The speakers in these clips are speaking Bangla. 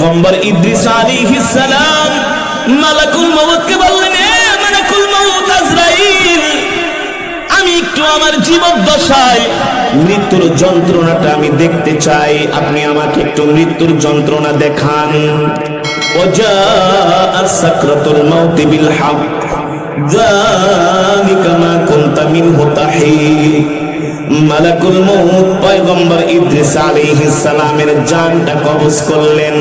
পয়গম্বর ইদ্রিস আলাইহিস সালাম মালাকুল মউতকে বললেন, হে মালাকুল মউত আজরাইল, আমি একটু আমার জীবদ্দশায় মৃত্যুর যন্ত্রণাটা আমি দেখতে চাই, আপনি আমাকে একটু মৃত্যুর যন্ত্রণা দেখান। ওয়াজাআ সাকরাতুল মাউত বিল হক যালিকা মা কুনতা মিনহু তাহিদ। মালাকুল মউত পয়গম্বর ইদ্রিস আলাইহিস সালামের জানটা কবজ করলেন।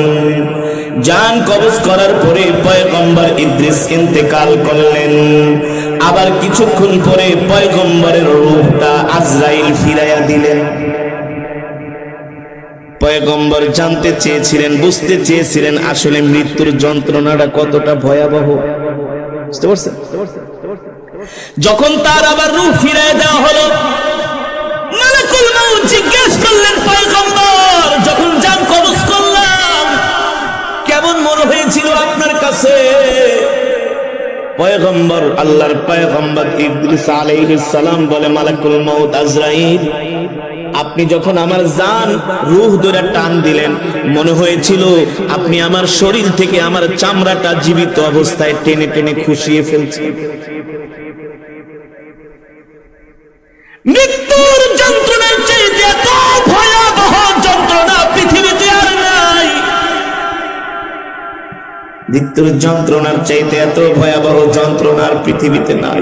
জান কবজ করার পরে পয়গম্বর ইদ্রিস ইন্তেকাল করলেন। আবার কিছুক্ষণ পরে পয়গম্বরের রূহটা আজরাইল ফিরাইয়া দিলেন। পয়গম্বর জানতে চেয়েছিলেন, বুঝতে চেয়েছিলেন আসলে মৃত্যুর যন্ত্রণাটা কতটা ভয়াবহ। বুঝতে পারছেন? যখন তার আবার রূহ ফিরাইয়া দেওয়া হলো, মালাকুল মউত জিজ্ঞেস করলেন, পয়গম্বর যখন জান কবজ করলাম কেমন মনে হয়েছিল আপনার কাছে? পয়গম্বর, আল্লাহর পয়গম্বর ইদ্রিস আলাইহিস সালাম বলে, মালাকুল মউত আজরাইল, আপনি যখন আমার জান রূহ ধরে টান দিলেন, মনে হয়েছিল আপনি আমার শরীর থেকে আমার চামড়াটা জীবিত অবস্থায় টেনে টেনে খুশিয়ে ফেলছেন। মৃত্যুর যন্ত্রণার চাইতে এত ভয়াবহ যন্ত্রণা পৃথিবীতে আর নাই। মৃত্যুর যন্ত্রণার চাইতে এত ভয়াবহ যন্ত্রণার পৃথিবীতে নাই।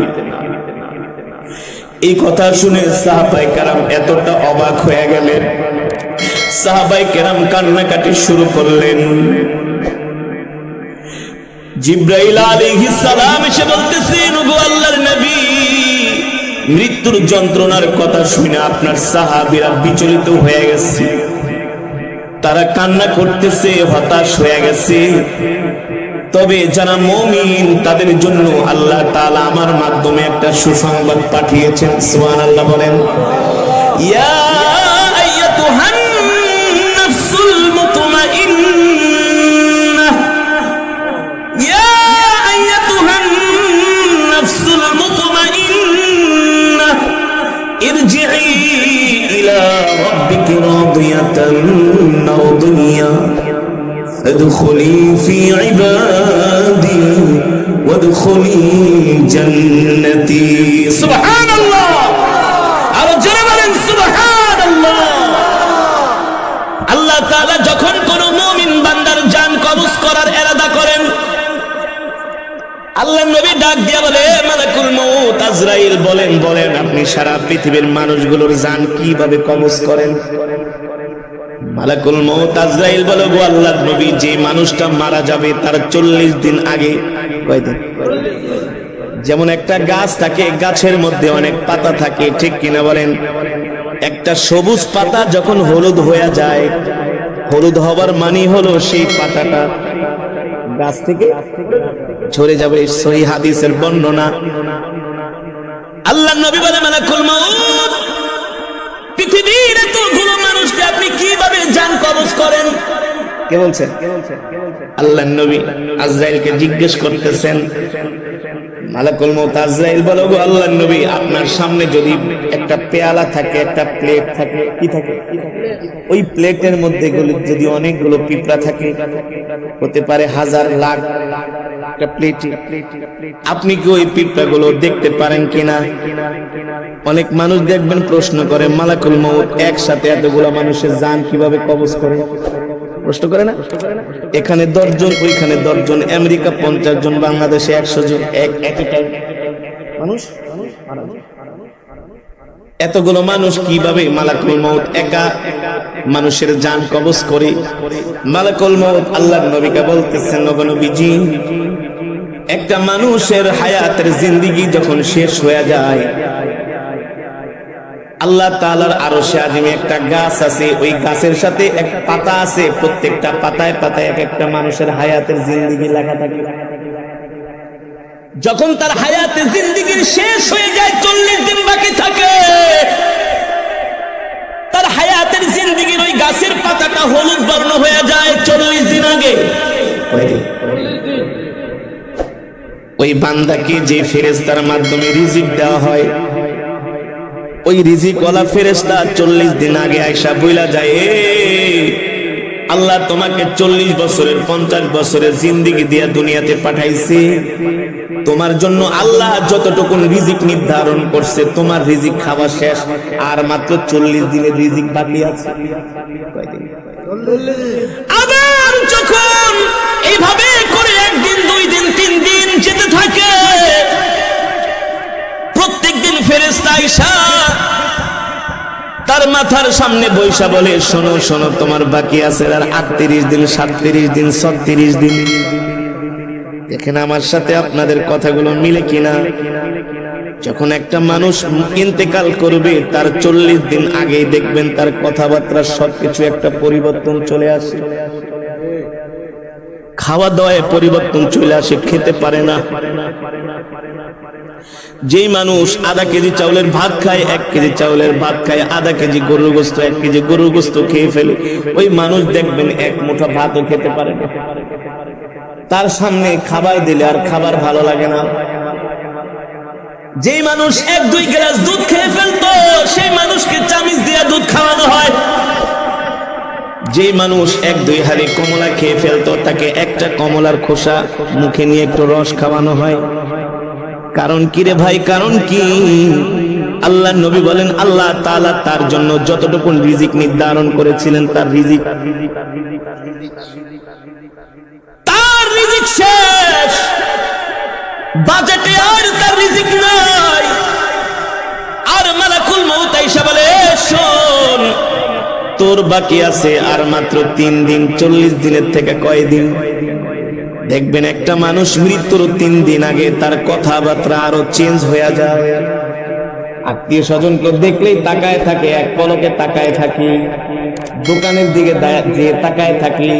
এই কথা শুনে সাহাবায়ে কেরাম এতটা অবাক হয়ে গেলেন, সাহাবায়ে কেরাম কান্নাকাটি শুরু করলেন। জিবরাইল আলাইহিস সালাম এসে বলতেছেন, ওগো আল্লাহর নবী, মৃত্যুর যন্ত্রণার কথা শুনে আপনার সাহাবীরা বিচলিত হয়ে গেছে, তারা কান্না করতেছে, হতাশ হয়ে গেছে। তবে যারা মুমিন তাদের জন্য আল্লাহ তাআলা আমার মাধ্যমে একটা সুসংবাদ পাঠিয়েছেন। সুবহানাল্লাহ বলেন। ইয়া আইয়াতুহান নাফসুল মুতমাইন্নাহ, ইয়া আইয়াতুহান নাফসুল মুতমাইন্নাহ, ইরজিই ইলা রাব্বিকি রাদিয়াতান মারদিয়া ادخلي في عبادي وادخلي جنتي। سبحان الله، আর জোরে বলেন সুবহান আল্লাহ। আল্লাহ তাআলা যখন কোন মুমিন বান্দার জান কবজ করার ইরাদা করেন, আল্লাহর নবী ডাক দিয়া বলে, মালাকুল মউত আজরাইল, বলেন বলেন আপনি সারা পৃথিবীর মানুষগুলোর জান কিভাবে কবজ করেন? মালাকুল মউত আজরাইল বলে, গো আল্লাহর নবী, যে মানুষটা মারা যাবে তার 40 দিন আগে, কয়দিন? যেমন একটা গাছ থাকে, গাছের মধ্যে অনেক পাতা থাকে, ঠিক কিনা বলেন? একটা সবুজ পাতা যখন হলুদ হয়ে যায়, হলুদ হবার মানে হলো সেই পাতাটা গাছ থেকে ঝরে যাবে। সহিহ হাদিসের বর্ণনা। আল্লাহর নবী বলে, মালাকুল মউত, পৃথিবীর এতগুলো মানুষকে আপনি কিভাবে জান কবজ করেন? কে বলছেন? আল্লাহর নবী আজরাইলকে জিজ্ঞেস করতেছেন। মালাকুল মউত আজরাইল বলে, গো আল্লাহর নবী, আপনার সামনে যদি একটা পেয়ালা থাকে, একটা প্লেট থাকে, কি থাকে? ওই প্লেটের মধ্যে যদি অনেকগুলো পিঁপড়া থাকে, হতে পারে হাজার লাখ একটা প্লেটে, আপনি কি ওই পিঁপড়াগুলো দেখতে পারেন কিনা? অনেক মানুষ দেখবেন প্রশ্ন করে, মালাকুল মউত একসাথে এতগুলো মানুষের জান কিভাবে কবজ করে? প্রশ্ন করে না? এখানে 10 জন, ওইখানে 10 জন, আমেরিকা 50 জন, বাংলাদেশে 100 জন, একই টাইম মানুষ। এতগুলো মানুষ কিভাবে মালাকুল মউত একা মানুষের জান কবজ করে? মালাকুল মউত আল্লাহর নবীকে বলতেছেন, ওগো নবীজি, একটা মানুষের হায়াতের জিন্দেগি যখন শেষ হয়ে যায়, আল্লাহ তাআলার আরশে আজিমে একটা গাছ আছে, ওই গাছের সাথে এক পাতা আছে, প্রত্যেকটা পাতায় পাতায় এক একটা মানুষের হায়াতের জিন্দেগি লেখা থাকে। যখন তার হায়াতের জিন্দেগি শেষ হয়ে যায়, 40 দিন বাকি থাকে, তার হায়াতের জিন্দেগির ওই গাছের পাতাটা হলুদ বর্ণ হয়ে যায় 40 দিন আগে। ওই বান্দাকে যে ফেরেশতার মাধ্যমে রিজিক দেওয়া হয়, ওই রিজিকওয়ালা ফেরেশতা 40 দিন আগে আয়েশা বইলা যায়, আল্লাহ তোমাকে 40 বছরের 50 বছরের জিন্দেগি দিয়া দুনিয়াতে পাঠাইছে, তোমার জন্য আল্লাহ যতটুকু রিজিক নির্ধারণ করছে, তোমার রিজিক খাওয়া শেষ, আর মাত্র 40 দিনের রিজিক বাকি আছে। কয়দিন? আবার যখন এইভাবে করে একদিন, 2 দিন, 3 দিন যেতে থাকে, প্রত্যেকদিন ফেরেশতা আয়েশা তার মাথার সামনে বৈশা বলে, শোনো শোনো, তোমার বাকি আছে আর 38 দিন, 37 দিন, 36 দিন। দেখেন আমার সাথে আপনাদের কথাগুলো মিলে কিনা। যখন একটা মানুষ ইন্তেকাল করবে, তার 40 দিন আগেই দেখবেন তার কথাবার্তা সবকিছু একটা পরিবর্তন চলে আসে, খাওয়া দাওয়ায় পরিবর্তন চলে আসে, খেতে পারে না। যেই মানুষ আধা কেজি চাউলের ভাত খায়, 1 কেজি চাউলের ভাত খায়, আধা কেজি গরুর গোস্ত, 1 কেজি গরুর গোস্ত খেয়ে ফেলে, ওই মানুষ দেখবেন 1 মুঠো ভাতও খেতে পারে না। তার সামনে খাবার দিলে আর খাবার ভালো লাগে না। যেই মানুষ 1-2 গ্লাস দুধ খেয়ে ফেলতো, সেই মানুষকে চামিচ দিয়ে দুধ খাওয়ানো হয়। যেই মানুষ 1-2 হাড়ি কমলা খেয়ে ফেলতো, তাকে একটা কমলার খোসা মুখে নিয়ে একটু রস খাওয়ানো হয়। কারণ কি রে ভাই, কারণ কি? আল্লাহ নবী বলেন, আল্লাহ তাআলা তার জন্য যতটুকু রিজিক নির্ধারণ করেছিলেন, তার রিজিক শেষ, বাজেটে আর তার রিজিক নাই। আর মালাকুল মউত আয়েশা বলে, শোন, তোর বাকি আছে আর মাত্র 3 দিন। 40 দিনের থেকে কয়দিন? দেখবেন একটা মানুষ মৃত্যুর 3 দিন আগে তার কথাবার্তা আরো চেঞ্জ হয়ে যায়। আত্মীয় স্বজনকে দেখলেই তাকায় থাকে, এক পলকে তাকায় থাকি, দোকানের দিকে যে তাকায় থাকি,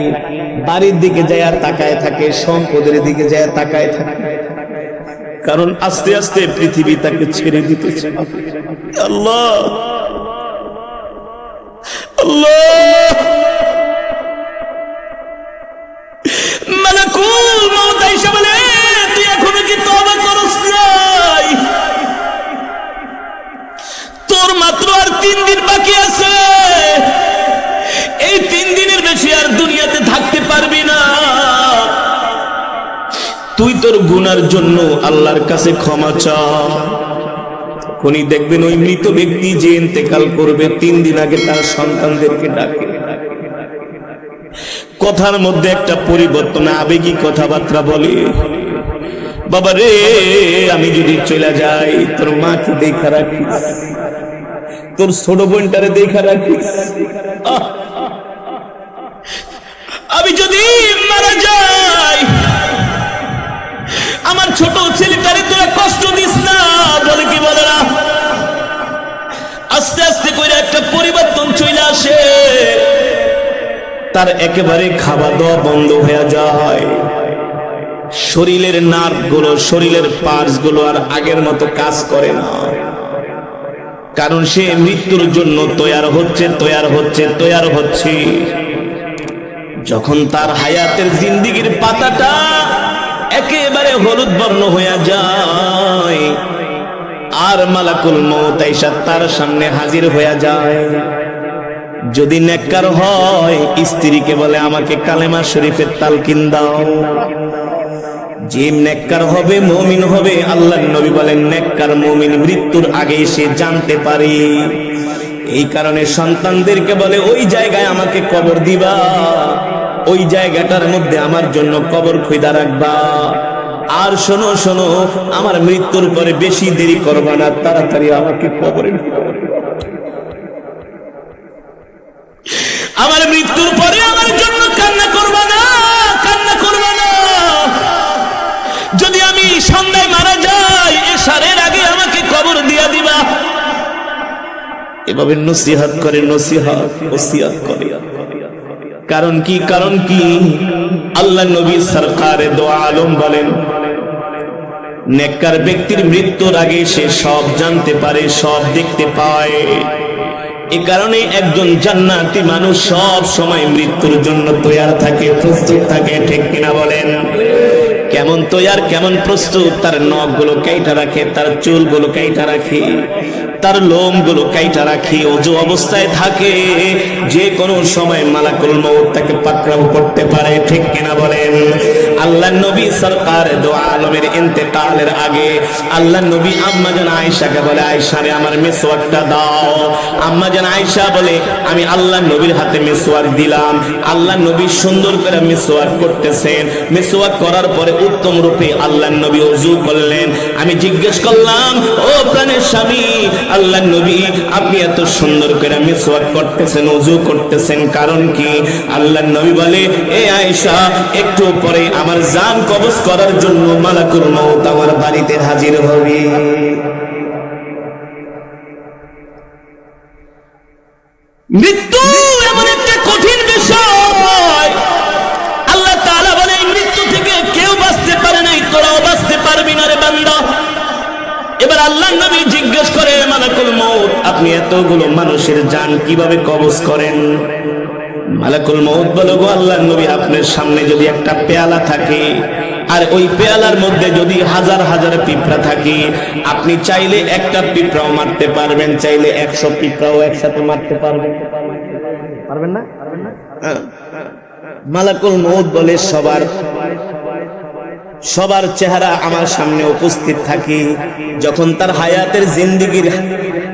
বাড়ির দিকে যায় তাকায় থাকে, সম্পদের দিকে যায় তাকায় থাকে। কারণ আস্তে আস্তে পৃথিবী তাকে ছেড়ে দিতেছে। আল্লাহ আল্লাহ, মালাকুল মউত আয়েশা বলে, তুই এখনো কি তওবা করছ নাই? তোর মাত্র আর 3 দিন বাকি আছে। এই 3 দিনের বেশি আর দুনিয়াতে থাকতে পারবি না। তুই তোর গুনার জন্য আল্লাহর কাছে ক্ষমা চা। উনি দেখবেন ওই মৃত ব্যক্তি যে ইন্তেকাল করবে, 3 দিন আগে তার সন্তানদেরকে ডাকে, কথার মধ্যে একটা পরিবর্তন, আবেগী কথাবার্তা বলে, বাবা রে, আমি যদি চলে যাই, তোর মাকে দেখা রাখিস, তোর ছোট বোনটারে দেখা রাখিস। আমি যদি মারা যাই, আমার ছোট ছেলেটারে তোরা কষ্ট দিস না। বলে কি বলে না? আস্তে আস্তে করে একটা পরিবর্তন চলে আসে, তার একেবারে খাওয়া দাওয়া বন্ধ হয়ে যায়। শরীরের নার্ভ গুলো, শরীরের পার্টস গুলো আর আগের মতো কাজ করে না। কারণ সে মৃত্যুর জন্য তৈয়ার হচ্ছে। যখন তার হায়াতের জিন্দেগির পাতাটা একেবারে হলুদ বর্ণ হয়ে যায়, আর মালাকুল মউত আয়েশা তার সামনে হাজির হয়ে যায়। যদি নেককার হয়, স্ত্রীকে বলে, আমাকে কালেমা শরীফের তালকিন দাও। যে নেককার হবে, মুমিন হবে, আল্লাহর নবী বলেন, নেককার মুমিন মৃত্যুর আগে সে জানতে পারে। এই কারণে সন্তানদেরকে বলে, ওই জায়গায় আমাকে কবর দিবা, ওই জায়গাটার মধ্যে আমার জন্য কবর খুঁজা রাখবা। আর শোনো শোনো, আমার মৃত্যুর পরে বেশি দেরি করবা না, তাড়াতাড়ি আমাকে কবরে, আমার মৃত্যুর পরে আমার জন্য কান্না করবা না, কান্না করবা না। যদি আমি সন্ধ্যায় মারা যাই, এশারের আগে আমাকে কবর দিয়া দিবা। এভাবে নসিহত করে, ওসিয়ত করে। কারণ কি? কারণ কি? আল্লাহ নবী সরকারে দো আলম বলেন, নেককার ব্যক্তির মৃত্যুর আগে সে সব জানতে পারে, সব দেখতে পায়। এই কারণে একজন জান্নাতি মানুষ সব সময় মৃত্যুর জন্য তৈয়ার থাকে, প্রস্তুত থাকে। ঠিক কিনা বলেন? কেমন তৈয়ার, কেমন প্রস্তুত, তার নখগুলো কাইটা রাখে, তার চুলগুলো কাইটা রাখে, তার লোমগুলো কাইটা রাখে, ওযু অবস্থায় থাকে, যে কোনো সময় মালাকুল মউত তাকে পাকড়াও করতে পারে। ঠিক কিনা বলেন? আল্লাহর নবী সরকার দো আলমের ইন্তেকালের আগে আল্লাহর নবী আম্মা জান আয়েশাকে বলে, আয়েশা রে আমার মিসওয়াকটা দাও। আম্মা জান আয়েশা বলে, আমি আল্লাহর নবীর হাতে মিসওয়াক দিলাম। আল্লাহর নবী সুন্দর করে মিসওয়াক করতেছেন। মিসওয়াক করার পরে উত্তম রূপে আল্লাহর নবী ওযু করলেন। আমি জিজ্ঞেস করলাম, ও প্রাণের স্বামী আল্লাহর নবী, আপনি এত সুন্দর করে মিসওয়াক করতেছেন, ওযু করতেছেন, কারণ কি? আল্লাহর নবী বলে, এ আয়েশা, একটু পরে আমার জান কবজ করার জন্য মালাকুল মউত আমার বাড়িতে হাজির হবে। মৃত্যু এমন একটা কঠিন বিষয়, আল্লাহ তাআলা বলে, এই মৃত্যু থেকে কেউ বাঁচতে পারে নাই, তোরাও বাঁচতে পারবি না রে বান্দা। এবার আল্লাহর নবী জিজ্ঞেস করে, মালাকুল মউত, আপনি এতগুলো মানুষের জান কিভাবে কবজ করেন? মালাকুল মউত বলে, গো আল্লাহর নবী, আপনার সামনে যদি একটা পেয়ালা থাকে আর ওই পেয়ালার মধ্যে যদি হাজার হাজার পিঁপড়া থাকে, আপনি চাইলে একটা পিঁপড়াও মারতে পারবেন, চাইলে 100 পিঁপড়াও একসাথে মারতে পারবেন। পারবেন না? মালাকুল মউত বলে, সবার চেহারা আমার সামনে উপস্থিত থাকে। যখন তার হায়াতের জিন্দেগির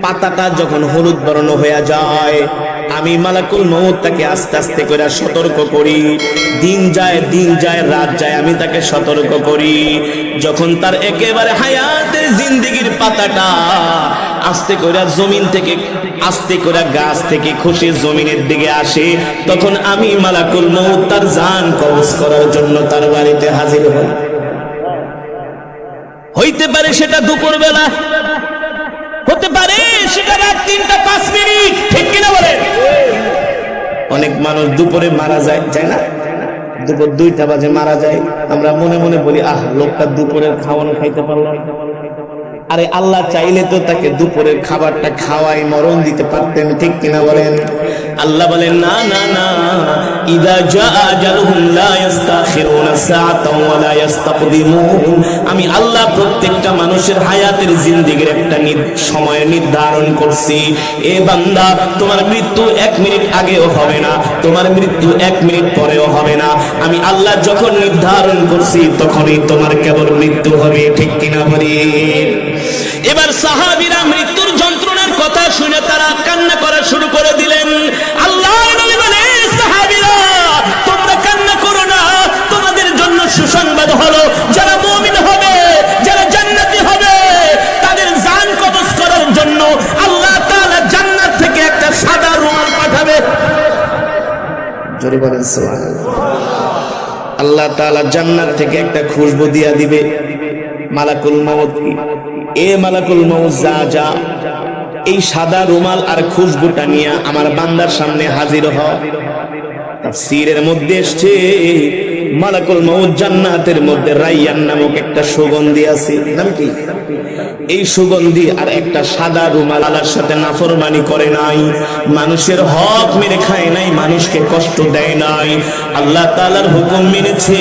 পাতাটা যখন হলুদ বর্ণ হয়ে যায়, আমি মালাকুল মউত তাকে আস্তে আস্তে করে সতর্ক করি। দিন যায় রাত যায়, আমি তাকে সতর্ক করি। যখন তার একেবারে হায়াতের জিন্দেগির পাতাটা আস্তে করে জমিন থেকে, আস্তে করে গাছ থেকে খসে জমিনের দিকে আসে, তখন আমি মালাকুল মউত তার জান কবজ করার জন্য তার বাড়িতে হাজির হই। হইতে পারে সেটা দুপুর বেলা, হতে পারে সেটা রাত 3টা 5 মিনিট। ঠিক কিনা বলেন? অনেক মানুষ দুপুরে মারা যায়, না? দুপুর 2টা বাজে মারা যায়। আমরা মনে মনে বলি, আহ, লোকটা দুপুরের খাওয়ানো খাইতে পারলো না। আরে আল্লাহ চাইলে তো তাকে দুপুরের খাবারটা খাওয়াই মরণ দিতে পারতেন। ঠিক কিনা বলেন? আল্লাহ বলেন, না না না, ইযা জাআ আজালুহুম লা ইস্তাখিরুনা সাআতান ওয়া লা ইস্তাকদিমুন। আমি আল্লাহ প্রত্যেকটা মানুষের হায়াতের জিন্দেগির একটা সময় নির্ধারণ করছি। এ বান্দা, তোমার মৃত্যু 1 মিনিট আগেও হবে না, তোমার মৃত্যু 1 মিনিট পরেও হবে না। আমি আল্লাহ যখন নির্ধারণ করছি তখনই তোমার কেবল মৃত্যু হবে। ঠিক কিনা বলেন? এবার সাহাবীরা মৃত্যুর যন্ত্রণার কথা শুনে তারা কান্না করা শুরু করে দিলেন। আল্লাহর নবী বলে, সাহাবীরা, তোমরা কান্না করো না, তোমাদের জন্য সুসংবাদ হলো, যারা মুমিন হবে, যারা জান্নাতি হবে, তাদের জান কবজ করার জন্য আল্লাহ তাআলা জান্নাত থেকে একটা সাদা রুমাল পাঠাবে। জোরে বলেন সুবহানাল্লাহ। আল্লাহ তাআলা জান্নাত থেকে একটা খুশবু দিয়া দিবে। মালাকুল মউত কি, এ মালাকুল মউত, যা এই সাদা রুমাল আর খুশবুটা নিয়ে আমার বান্দার সামনে হাজির হ। তাফসীরের মধ্যে এসেছে, মালাকুল মউত জান্নাতের মধ্যে রাইয়ান নামক একটা সুগন্ধি আছে। নাম কি? এই সুগন্ধি আর একটা সাদা রুমাল আল্লাহর সাথে নাফরমানি করে নাই, মানুষের হক মেরে খায় নাই, মানুষকে কষ্ট দেয় নাই, আল্লাহ তাআলার হুকুম মেনেছে,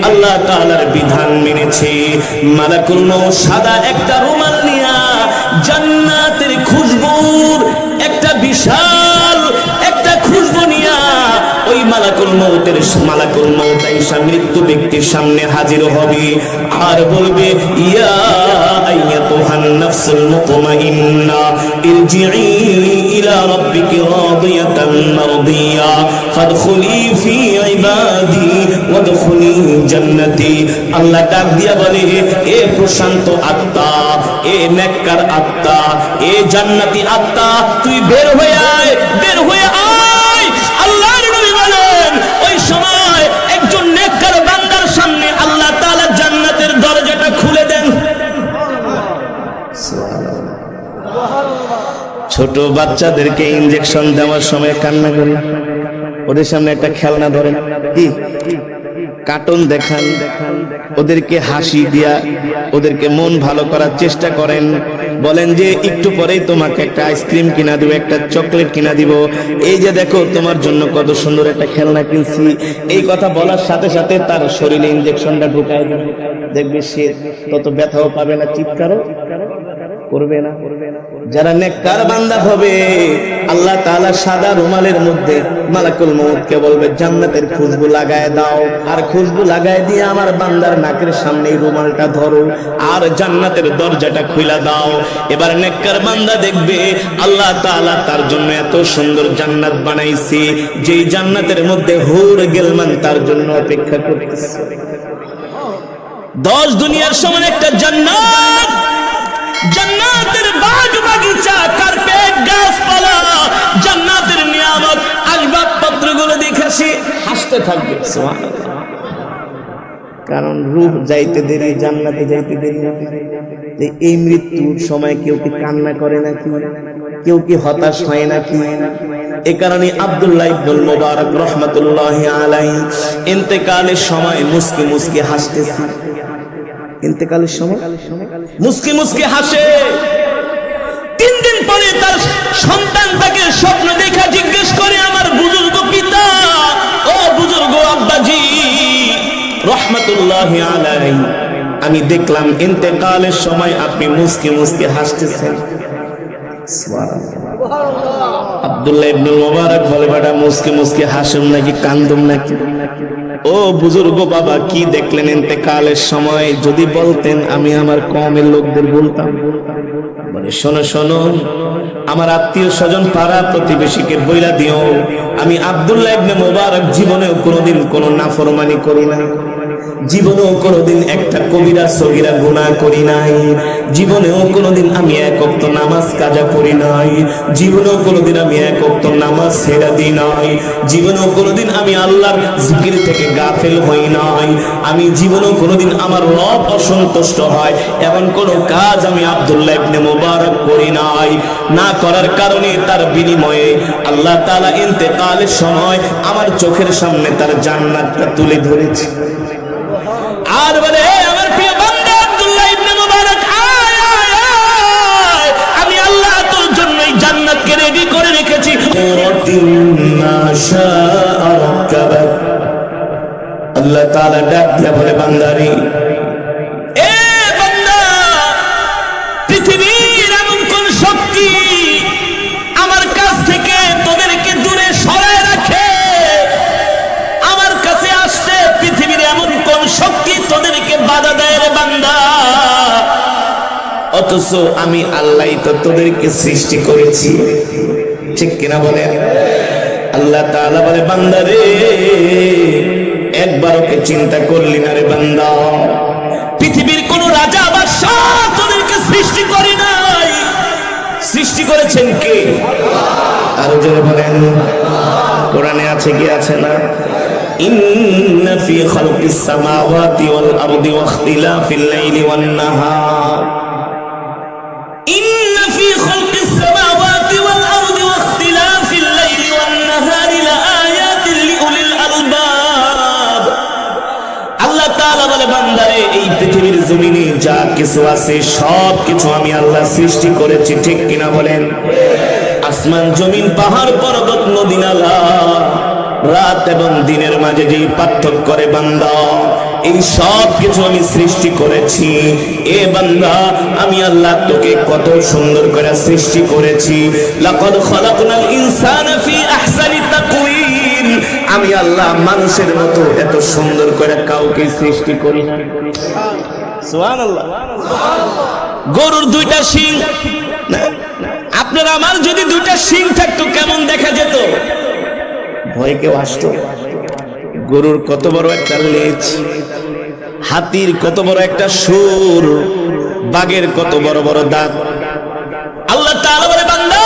আল্লাহ তাআলার বিধান মেনেছে। মালাকুল মউত সাদা একটা রুমাল নিয়া জান্নাতের খুশবুর একটা বিশাল একটা খুশবু নিয়া ওই মালাকুল মউত আয়েশা মৃত্যু ব্যক্তির সামনে হাজির হবে আর বলবে, ইয়া আইয়াতুহান নাফসুল মুতমাইন্না ইরজিই ইলা রাব্বিকি রাদিয়াতান মারদিয়া ফাদখুলি ফি ইবাদি ওয়াদখুলি জান্নাতি। আল্লাহ ডাক দিয়া বলে, এ প্রশান্ত আত্মা, এ নেককার আত্মা, এ জান্নাতি আত্মা, তুই বের হয়ে আয়, বের হয়ে আয়। আল্লাহর নবী বলেন, ওই সময় একজন নেককার বান্দার সামনে আল্লাহ তাআলা জান্নাতের দরজাটা খুলে দেন। ছোট বাচ্চাদেরকে ইনজেকশন দেওয়ার সময় কান্না করেন, ওদের সামনে একটা খেলনা ধরেন, কি কার্টুন দেখান, ওদেরকে হাসি দিয়া ওদেরকে মন ভালো করার চেষ্টা করেন। বলেন যে একটু পরেই তোমাকে একটা আইসক্রিম কিনা দিব, একটা চকলেট কিনা দিব, এই যে দেখো তোমার জন্য কত সুন্দর একটা খেলনা কিনছি, এই কথা বলার সাথে সাথে তার শরীরে ইনজেকশনটা ঢুকায় দিবে, দেখবে সে তত ব্যথাও পাবে না, চিৎকারও করবে না। যারা নেককার বান্দা হবে আল্লাহ তাআলা সাদা রুমালের মধ্যে মালাকুল মউতকে বলবে জান্নাতের খুশবু লাগায় দাও, আর খুশবু লাগায় দিয়ে আমার বান্দার নাকের সামনে রুমালটা ধরো আর জান্নাতের দরজাটা খুলে দাও। এবার নেককার বান্দা দেখবে আল্লাহ তাআলা তার জন্য এত সুন্দর জান্নাত বানাইছে, যেই জান্নাতের মধ্যে হুর গিলমান তার জন্য অপেক্ষা করতেছে। 10 দুনিয়ার সমান একটা জান্নাত, জান্নাতের বাগ বাগিচা, কার্পেট, গাছপালা, জান্নাতের নিয়ামত, আসবাবপত্রগুলো দেখেছি হাসতে থাকবে সুবহানাল্লাহ। কারণ রূহ যাইতে দেরি, জান্নাতে যাইতে দেরি। এই মৃত্যুর সময় কেউ কি কান্না করে নাকি, কেউ কি হতাশ হয় নাকি? এ কারণে আব্দুল্লাহ ইবনুল মুবারক রাহমাতুল্লাহি আলাইহি ইন্তেকালের সময় মুস্কি মুস্কি হাসতেছে। ইন্তেকালের সময় মুস্কি মুস্কি হাসে। 3 দিন পরে তার সন্তান তাকে স্বপ্ন দেখা জিজ্ঞেস করে, আমার বুজুর্গ পিতা, ও বুজুর্গ আব্বাজি রাহমাতুল্লাহি আলাইহি, আমি দেখলাম ইন্তেকালের সময় আপনি মুস্কি মুস্কি হাসতেছেন। আব্দুল্লাহ ইবনুল মুবারক বলে, বেটা মুস্কি মুস্কি হাসুম নাকি কান্দুম নাকি? ও বুজুর্গ বাবা, কি দেখলেন ইন্তেকালের সময়? যদি বলতেন আমি আমার কওমের লোকদের বলতাম। বলে, শোনো শোনো, আমার আত্মীয় স্বজন পাড়া প্রতিবেশীকে বইলা দিও আমি আব্দুল্লাহ ইবনে মুবারক জীবনেও কোনোদিন কোনো নাফরমানি করি না, জীবনেও কোনোদিন একটা কবিরা সগীরা গুনাহ করি নাই, জীবনেও কোনোদিন আমি এক ওয়াক্ত নামাজ কাজা করি নাই, জীবনেও কোনোদিন আমি এক ওয়াক্ত নামাজ ছেড়ে দিই নাই, জীবনেও কোনোদিন আমি আল্লাহর জিকির থেকে গাফেল হই নাই, আমি জীবনেও কোনোদিন আমার রব অসন্তুষ্ট হয় এমন কোনো কাজ আমি আব্দুল্লাহ ইবনে মুবারক করি নাই। না করার কারণে তার বিনিময়ে আল্লাহ তাআলা ইন্তেকালের সময় আমার চোখের সামনে তার জান্নাতটা তুলে ধরেছে। আর বলে, আমার প্রিয় বান্দা আব্দুল্লাহ ইবনে মুবারক, আয় আয় আয়, আমি আল্লাহ তোর জন্যই জান্নাতকে রেডি করে রেখেছি। আল্লাহ তাআলা ডাক দিয়া বলে, বান্দারে, এ বান্দা, পৃথিবীর এমন কোন শক্তি আমার কাছ থেকে তোদেরকে দূরে সরায় রাখে? আমার কাছে আসতে পৃথিবীর এমন কোন শক্তি তোদেরকে বাধা দেয় রে বান্দা? অথচ আমি আল্লাহই তো তোদেরকে সৃষ্টি করেছি, ঠিক কিনা বলেন? আল্লাহ তাআলা বলে, বান্দা রে, একবার ওকে চিন্তা করলি না রে বান্দা? পৃথিবীর কোন রাজা বাদশাহ তোদেরকে সৃষ্টি করে নাই, সৃষ্টি করেছেন কে? আরো জোরে বলেন, কোরআনে আছে কি আছে না? ইন্না ফি খালকিস সামাওয়াতি ওয়াল আরদি ওয়া ইখতিলাফিল লাইলি ওয়ান নাহার, ইন্না ফি খালকিস সামাওয়াতি ওয়াল আরদি ওয়া ইখতিলাফিল লাইলি ওয়ান নাহারি লাআয়াতিন লিউলিল আলবাব। আল্লাহ তাআলা বলে, বান্দারে, এই পৃথিবীর জমিনে যা কিছু আছে সব কিছু আমি আল্লাহ সৃষ্টি করেছি, ঠিক কিনা বলেন? আসমান জমিন পাহাড় পর্বত নদী নালা, রাত এবং দিনের মাঝে যে পার্থক্য করে বান্দা, এই সব কিছু আমি সৃষ্টি করেছি। এ বান্দা, আমি আল্লাহ তোকে কত সুন্দর করে সৃষ্টি করেছি। লাকাদ খালাকনাল ইনসানা ফি আহসানি তাকওয়িম, আমি আল্লাহ মানুষের মতো এত সুন্দর করে কাউকে সৃষ্টি করি না। সুবহানাল্লাহ। গরুর 2টা শিং, আপনার আমার যদি 2টা শিং থাকতো কেমন দেখা যেত? ভয় কেউ আসতো? গরুর কত বড় একটা লেজ, হাতির কত বড় একটা সুর, বাঘের কত বড় বড় দাঁত। আল্লাহ তাআলা বলে, বান্দা,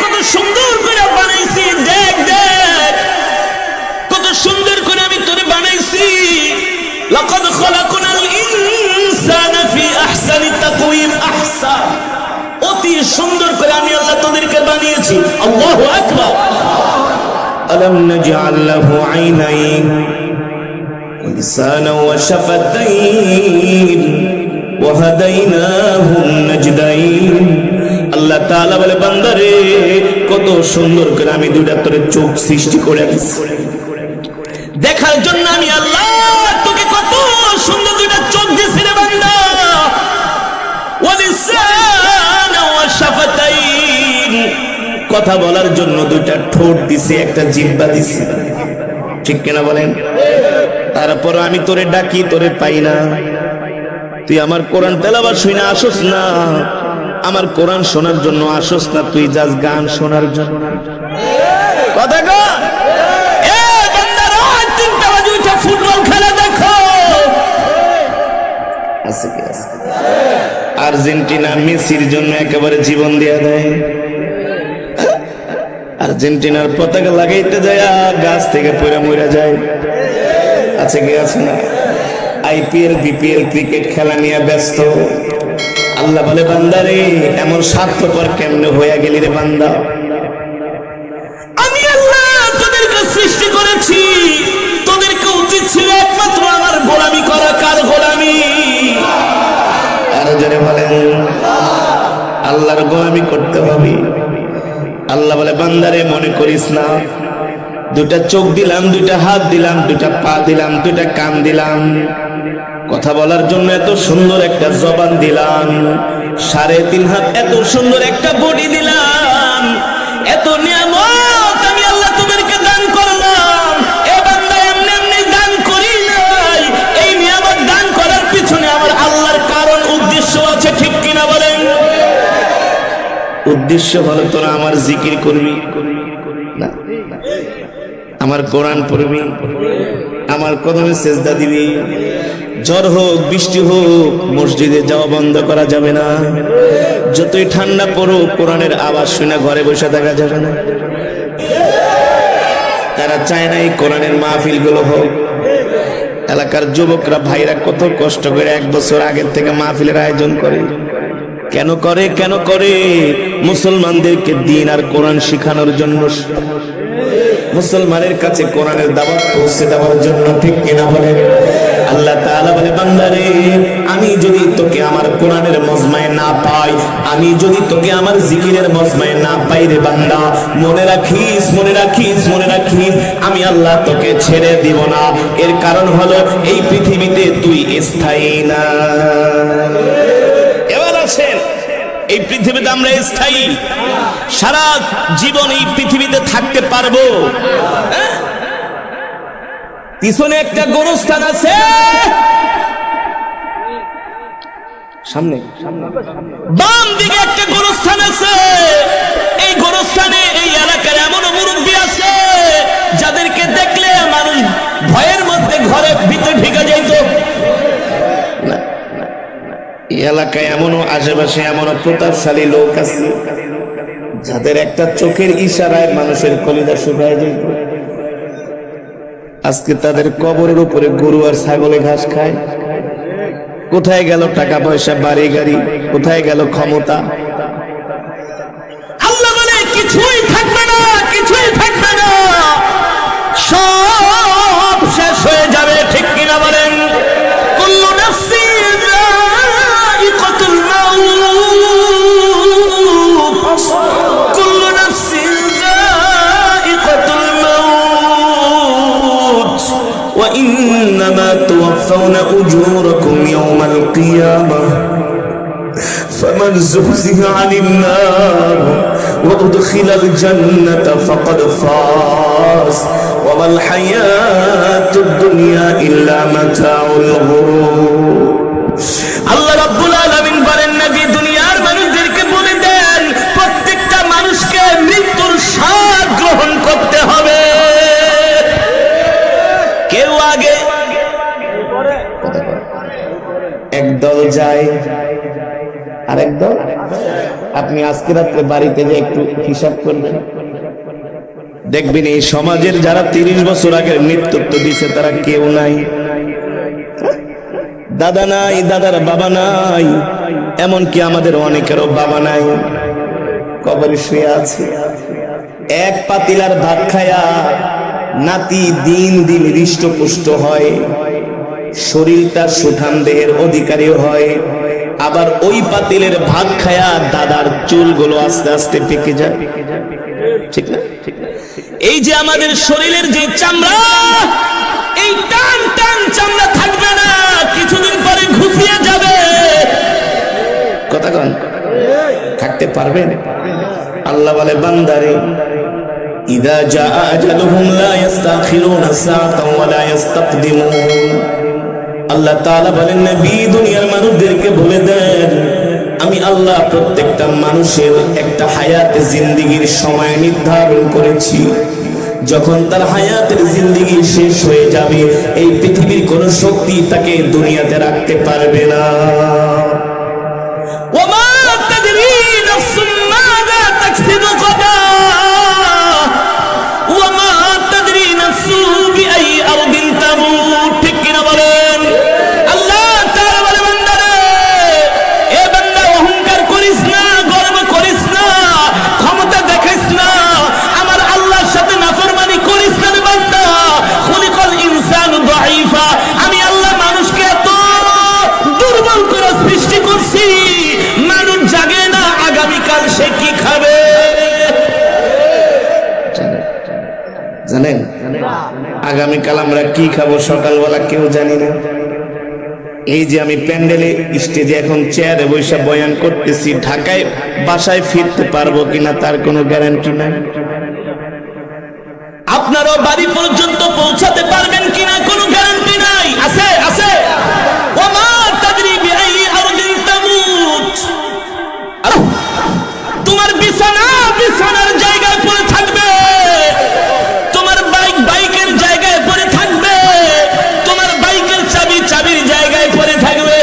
কত সুন্দর করে বানাইছি, দেখ দেখ কত সুন্দর করে আমি তোরে বানাইছি। লাকাদ খালাকনাল ইনসানা ফি আহসানি তাকওয়িম, আহসান, অতি সুন্দর করে আমি আল্লাহ তোদেরকে বানিয়েছি। আল্লাহু আকবার। আলাম নাজআল লাহু আইনাইন ওয়া লিসানান ওয়া শাফাতাইন, ওয়া হাদাইনাহুন নাজদাইন। আল্লাহ তাআলা বলে বান্দারে কত সুন্দর করে আমি দুইটা তোর চোখ সৃষ্টি করে দিয়েছি দেখার জন্য। আমি আল্লাহ তোকে কত সুন্দর দুইটা চোখ দিয়েছি রে বান্দা। ওয়া লিসানা ওয়া শাফাতাইন, কথা বলার জন্য দুইটা ঠোঁট দিছি, একটা জিহ্বা দিছি, ঠিক কিনা বলেন? তারপর আমি তোরে ডাকি, তোরে পাই না। তুই আমার কোরআন তেলাওয়াত শুনে আসোস না, আমার কোরআন শোনার জন্য আসোস না, তুই যাস গান শোনার জন্য। কথা কও এ বান্দারা, 3টা বাজে উঠে ফুটবল খেলা দেখো। আছে কি আছে? আর্জেন্টিনা মেসির জন্য একেবারে জীবন দেয়া দেয়। আর্জেন্টিনার পতাকা লাগাইতে যায় গাছ থেকে পড়ে মরে যায়। আছে কি আছে না? আইপিএল বিপিএল ক্রিকেট খেলা নিয়ে ব্যস্ত। আল্লাহ বলে বান্দারে এমন স্বার্থপর কেমনে হয়ে গেলি রে বান্দা? আমি আল্লাহ তোদেরকে সৃষ্টি করেছি, তোদেরকে উচিত ছিল একমাত্র আমার গোলামি করা। কার গোলামি? আর যারা বলেন আল্লাহর গোলামি করতে হবে। আল্লাহ বলে বান্দারে মনে করিস না, দুইটা চোখ দিলাম, দুইটা হাত দিলাম, দুইটা পা দিলাম, দুইটা কান দিলাম, কথা বলার জন্য এত সুন্দর একটা জবান দিলাম, 3.5 হাত এত সুন্দর একটা বডি দিলাম, এত নিয়ামত আমি আল্লাহ তোদেরকে দান করলাম। এ বান্দা এমনি এমনি দান করি নাই, এই নিয়ামত দান করার পিছনে আমার আল্লাহর কারণ উদ্দেশ্য আছে, ঠিক কিনা বলেন? উদ্দেশ্য হলো তোরা আমার জিকির করবি না, আমার কোরআন পড়বি, আমার কদমে সেজদা দিবি। ঝড় হোক বৃষ্টি হোক মসজিদে যাওয়া বন্ধ করা যাবে না। যতই ঠান্ডা পড়ুক কোরআনের আওয়াজ শুনে ঘরে বসে থাকা যাবে না। তারা চায় না এই কোরআনের মাহফিল গুলো হোক। এলাকার যুবকরা ভাইরা কত কষ্ট করে 1 বছর আগের থেকে মাহফিলের আয়োজন করে। কেন করে? কেন করে? মুসলমানদেরকে দ্বীন আর কোরআন শিখানোর জন্য, মুসলমানের কাছে কোরআনের দাওয়াত পৌঁছে দেওয়ার জন্য, ঠিক কিনা বলে? আল্লাহ তাআলা বলে বান্দারে আমি যদি তোকে আমার কোরআনের মজমায় না পাই, আমি যদি তোকে আমার জিকিরের মজমায় না পাই রে বান্দা, মনে রাখিস, মনে রাখিস, মনে রাখিস, আমি আল্লাহ তোকে ছেড়ে দিব না। এর কারণ হলো এই পৃথিবীতে তুই স্থায়ী না। এবার আসেন, এই পৃথিবীতে আমরা স্থায়ী, সারা জীবন এই পৃথিবীতে থাকতে পারবো? পিছনে একটা গোরস্থান আছে, সামনে বাম দিকে একটা গোরস্থান আছে। এই গোরস্থানে এই এলাকার এমন মুরব্বী আছে যাদেরকে দেখলে মানুষ ভয়ের মধ্যে ঘরে ভিতরে ঢুকে যাইত। এই এলাকায় এমনও আশেপাশে এমনও প্রতাপশালী লোক আছে যাদের একটা চোখের ইশারায় মানুষের কলিজা শুকায় যেত। আজকে তাদের কবরের উপরে গরু আর ছাগলে ঘাস খায়। কোথায় গেল টাকা পয়সা, বাড়ি গাড়ি? কোথায় গেল ক্ষমতা? আল্লাহ বলে কিছুই থাকবে না, কিছুই থাকবে না, সব শেষ হয়ে যাবে, ঠিক কিনা বলেন? কুল্লু নাফসিন যায়িকাতুল মাউত, কুল্লু নাফসিন যায়িকাতুল মাউত ওয়া ইন্নামা তুওয়াফাউনা উজুরাকুম ইয়াওমাল কিয়ামাহ فمن زحزح عن النار وأدخل الجنة فقد فاز وما الحياة الدنيا إلا متاع الغرور। আল্লাহ রাব্বুল আলামিন বলেন নবী দুনিয়ার মানুষদেরকে বলে দেন প্রত্যেকটা মানুষকে মৃত্যুর স্বাদ গ্রহণ করতে হবে। কেউ আগে, একদল যায় আরেক দল। আপনি আজকে রাত্রে বাড়িতে যে একটু হিসাব করবেন, দেখবেন এই সমাজের যারা 30 বছর আগের নেতৃত্ব দিছে তারা কেউ নাই। দাদা নাই, দাদার বাবা নাই, এমনকি আমাদের অনেকেরও বাবা নাই, কবরে শুয়ে আছে। এক পাতিলার ভাত খায়া নাতি দিন দিন হৃষ্টপুষ্ট হয়, শরীরটা সুঠাম দেহের অধিকারী হয়, আবার ওই পাতিলের ভাগ খায়া দাদার চুলগুলো আস্তে আস্তে পেকে যায়, ঠিক না? এই যে আমাদের শরীরের যে চামড়া, এই টান টান চামড়া থাকবে না, কিছুদিন পরে ঘুষিয়ে যাবে। কথা কন, থাকতে পারবেন? আল্লাহ বলে বান্দারে ইদা জাআ আজালুহুম লা ইস্তাখিরুনা সাআতান ওয়া লা ইস্তাকদিমুন। আল্লাহ তাআলা বলেন নবী দুনিয়ার মানুষদেরকে বলে দেন আমি আল্লাহ প্রত্যেকটা মানুষের একটা হায়াতে জিন্দেগীর সময় নির্ধারণ করেছি। যখন তার হায়াতের জিন্দেগি শেষ হয়ে যাবে এই পৃথিবীর কোন শক্তি তাকে দুনিয়াতে রাখতে পারবে না। ওমা তাদরি নাফসুম মাযা তাকসিবু গাদা ওমা তাদরি নাফসু বিআই আরদিন তামুত। ঠিক কিনা বলেন? আল্লাহ তাআলা বলে বান্দারে, এ বান্দা অহংকার করিস না, গর্ব করিস না, ক্ষমতা দেখাইস না, আমার আল্লাহর সাথে নাফরমানি করিস না রে বান্দা। খুলিকাল ইনসানু দাঈফা, আমি আল্লাহ মানুষকে এত দুর্বল করে সৃষ্টি করছি, মানুষ জাগে না আগামীকাল সে কি খাবে। জানেন আগামীকাল আমরা কি খাবো সকালবেলা কেউ জানি না। এই যে আমি প্যান্ডেলে স্টেজে এখন চেয়ারে বসে বয়ান করতেছি, ঢাকায় বাসায় ফিরতে পারবো কিনা তার কোনো গ্যারান্টি নাই। আপনারও বাড়ি পর্যন্ত পৌঁছাতে পারবেন কিনা কোনো গ্যারান্টি নাই। আছে আছে ওমা তাদরি বিআই আরদিন তামুত। তোমার বিছানা বিছানার জায়গায় পড়ে থাকবে, তোমার বাইক বাইকের জায়গায় পড়ে থাকবে, তোমার বাইকের চাবি চাবির জায়গায় পড়ে থাকবে।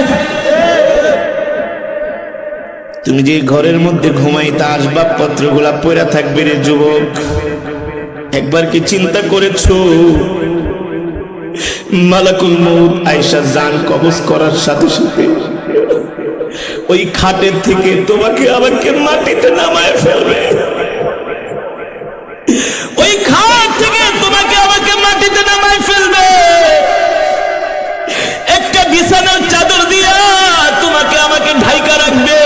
তুমি যে ঘরের মধ্যে ঘুমাইতে আসবাবপত্রগুলা পড়ে থাকবে রে যুবক, একবার কি চিন্তা করেছো মালাকুল মউত আয়েশা জান কবজ করার সাথে সাথে ওই খাটের থেকে তোমাকে আমাকে মাটিতে নামায় ফেলবে। ওই খাট থেকে তোমাকে আমাকে মাটিতে নামায় ফেলবে। একটা বিছানার চাদর দিয়া তোমাকে আমাকে ঢাইকা রাখবে।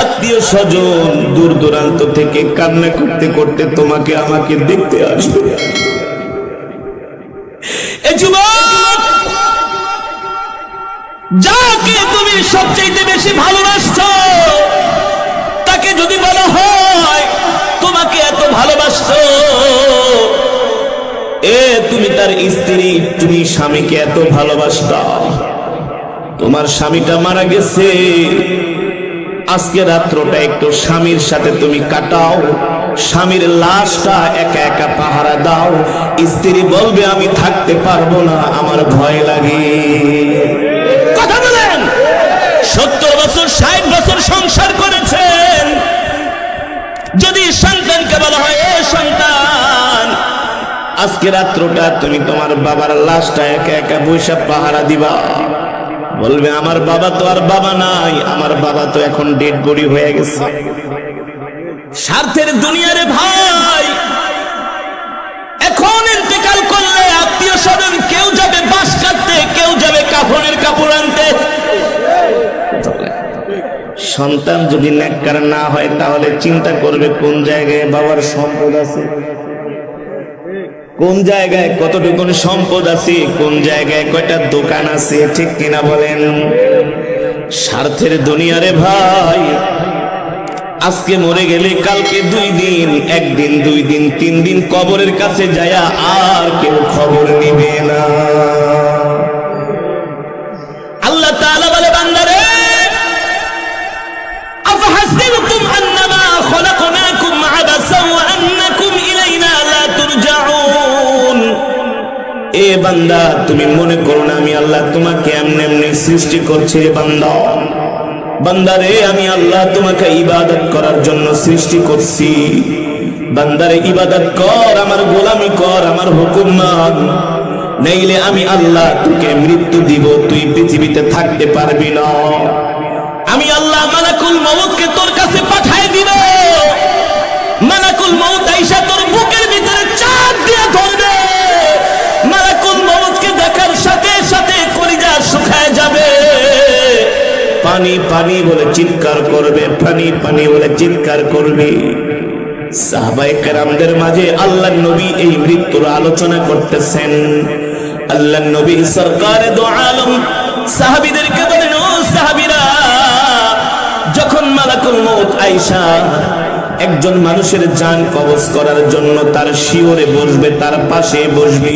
আত্মীয় স্বজন দূর দূরান্ত থেকে কান্না করতে করতে তোমাকে আমাকে দেখতে আসবে। এ যুবক, যাকে তুমি সবচেয়ে বেশি ভালোবাসছো তাকে যদি বলা হয় তোমাকে এত ভালোবাসতো, তুমি তার স্ত্রী, তুমি স্বামীকে এত ভালোবাসতা, তোমার স্বামীটা মারা গেছে, আজকে রাত্রটা একটু স্বামীর সাথে তুমি কাটাও, স্বামীর লাশটা একা একা পাহারা দাও। স্ত্রী বলবে আমি থাকতে পারবো না, আমার ভয় লাগে। কথা বলেন, 70 বছর 60 বছর সংসার করেছেন, যদি সন্তানকে বলা হয় এ সন্তান আজকে রাত্রটা তুমি তোমার বাবার লাশটা একা একা বৈশা পাহারা দিবা, বলবে আমার বাবা তো আর বাবা নাই, আমার বাবা তো এখন ডেড বডি হয়ে গেছে। স্বার্থের দুনিয়ারে ভাই, এখন ইন্তেকাল করলে আত্মীয় স্বজন কেউ যাবে বাঁশ কাটতে, কেউ যাবে কাফনের কাপড় আনতে। সন্তান যদি নেককার না হয় তাহলে চিন্তা করবে কোন জায়গায় বাবার সম্পদ আছে, কোন জায়গায় কতটুকু সম্পদ আছে, কোন জায়গায় কয়টা দোকান আছে। ঠিক কিনা বলেন? স্বার্থের দুনিয়ারে ভাই, আজকে মরে গেলে কালকে 2 দিন, 1 দিন 2 দিন 3 দিন কবরের কাছে যায়া আর কেউ খবর নিবে না। আল্লাহ তাআলা বলে বান্দারে আফাহাসিবতুম আন্নামা খলাকনাকুম আবাসা ওয়া আন্নাকুম ইলাইনা লা তুরজাউন। এ বান্দা তুমি মনে করো না আমি আল্লাহ তোমাকে এমনি এমনি সৃষ্টি করছি। বান্দা বান্দারে আমি আল্লাহ তোমাকে ইবাদত করার জন্য সৃষ্টি করছি। বান্দারে ইবাদত কর, আমার গোলামি কর, আমার হুকুম মান, নইলে আমি আল্লাহ তোকে মৃত্যু দিব, তুই পৃথিবীতে থাকতে পারবি না। আমি আল্লাহ মালাকুল মউতকে তোর কাছে পাঠিয়ে দিব। মালাকুল মউত আইসা তোর বুকের ভিতরে চাপ দিয়ে ধরবে। মালাকুল মউতকে দেখার সাথে সাথে কলিজা শুকায় যাবে। পানি পানি বলে চিৎকার করবে, পানি পানি বলে চিৎকার করবে। সাহাবায়ে কেরামদের মাঝে আল্লাহর নবী এই মৃত্যুর আলোচনা করতেছেন। আল্লাহর নবী সরকারে দো আলম সাহাবীদেরকে বলেন, ও সাহাবীরা, যখন মালাকুল মউত আয়েশা একজন মানুষের জান কবজ করার জন্য তার শিওরে বসবে, তার পাশে বসবে,